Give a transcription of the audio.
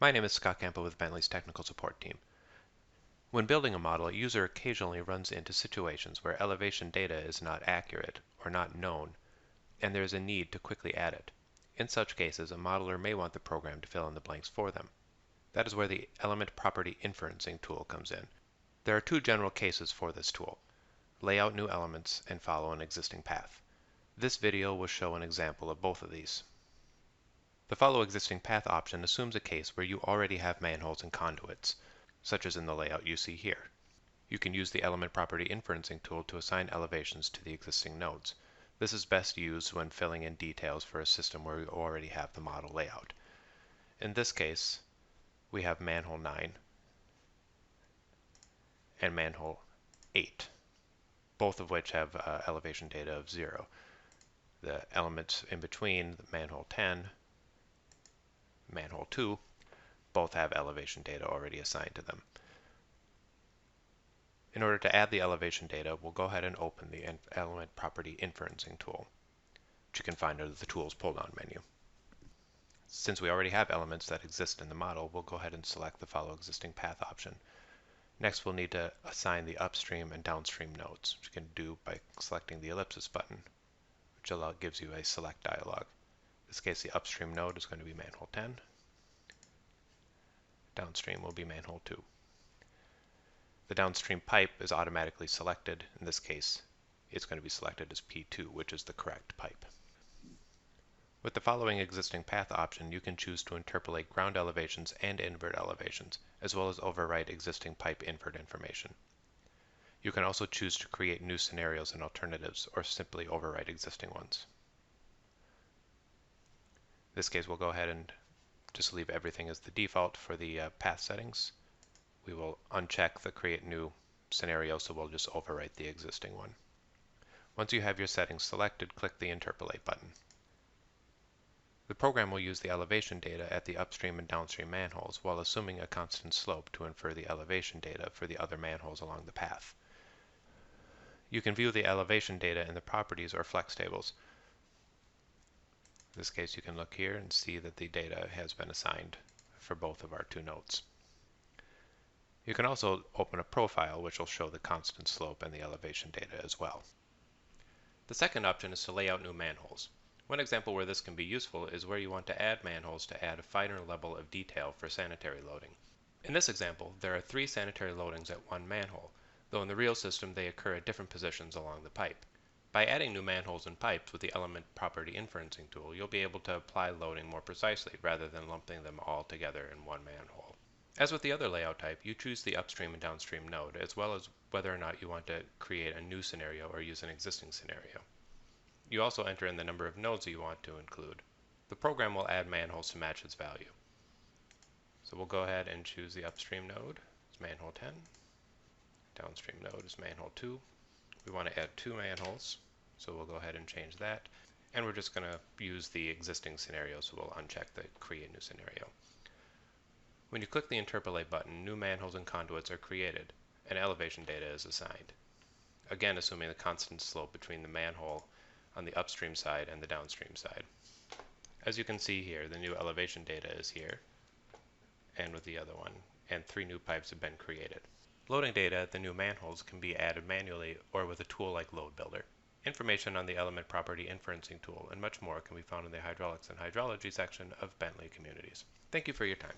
My name is Scott Campbell with Bentley's technical support team. When building a model, a user occasionally runs into situations where elevation data is not accurate or not known, and there is a need to quickly add it. In such cases, a modeler may want the program to fill in the blanks for them. That is where the Element Property Inferencing tool comes in. There are two general cases for this tool: lay out new elements and follow an existing path. This video will show an example of both of these. The follow existing path option assumes a case where you already have manholes and conduits, such as in the layout you see here. You can use the Element Property Inferencing tool to assign elevations to the existing nodes. This is best used when filling in details for a system where you already have the model layout. In this case, we have manhole 9 and manhole 8, both of which have elevation data of 0. The elements in between, the manhole 10, manhole 2, both have elevation data already assigned to them. In order to add the elevation data, we'll go ahead and open the Element Property Inferencing tool, which you can find under the Tools pull-down menu. Since we already have elements that exist in the model, we'll go ahead and select the Follow Existing Path option. Next, we'll need to assign the upstream and downstream nodes, which you can do by selecting the ellipsis button, which gives you a select dialog. In this case, the upstream node is going to be manhole 10. Downstream will be manhole 2. The downstream pipe is automatically selected. In this case, it's going to be selected as P2, which is the correct pipe. With the following existing path option, you can choose to interpolate ground elevations and invert elevations, as well as overwrite existing pipe invert information. You can also choose to create new scenarios and alternatives, or simply overwrite existing ones. In this case, we'll go ahead and just leave everything as the default for the path settings. We will uncheck the Create New scenario, so we'll just overwrite the existing one. Once you have your settings selected, click the Interpolate button. The program will use the elevation data at the upstream and downstream manholes while assuming a constant slope to infer the elevation data for the other manholes along the path. You can view the elevation data in the Properties or Flex tables. In this case, you can look here and see that the data has been assigned for both of our two nodes. You can also open a profile which will show the constant slope and the elevation data as well. The second option is to lay out new manholes. One example where this can be useful is where you want to add manholes to add a finer level of detail for sanitary loading. In this example, there are 3 sanitary loadings at one manhole, though in the real system they occur at different positions along the pipe. By adding new manholes and pipes with the Element Property Inferencing tool, you'll be able to apply loading more precisely rather than lumping them all together in one manhole. As with the other layout type, you choose the upstream and downstream node, as well as whether or not you want to create a new scenario or use an existing scenario. You also enter in the number of nodes you want to include. The program will add manholes to match its value. So we'll go ahead and choose the upstream node, it's manhole 10. Downstream node is manhole 2. We want to add 2 manholes, so we'll go ahead and change that. And we're just going to use the existing scenario, so we'll uncheck the Create New Scenario. When you click the Interpolate button, new manholes and conduits are created, and elevation data is assigned. Again, assuming the constant slope between the manhole on the upstream side and the downstream side. As you can see here, the new elevation data is here, and with the other one, and 3 new pipes have been created. Loading data at the new manholes can be added manually or with a tool like Load Builder. Information on the Element Property Inferencing tool and much more can be found in the Hydraulics and Hydrology section of Bentley Communities. Thank you for your time.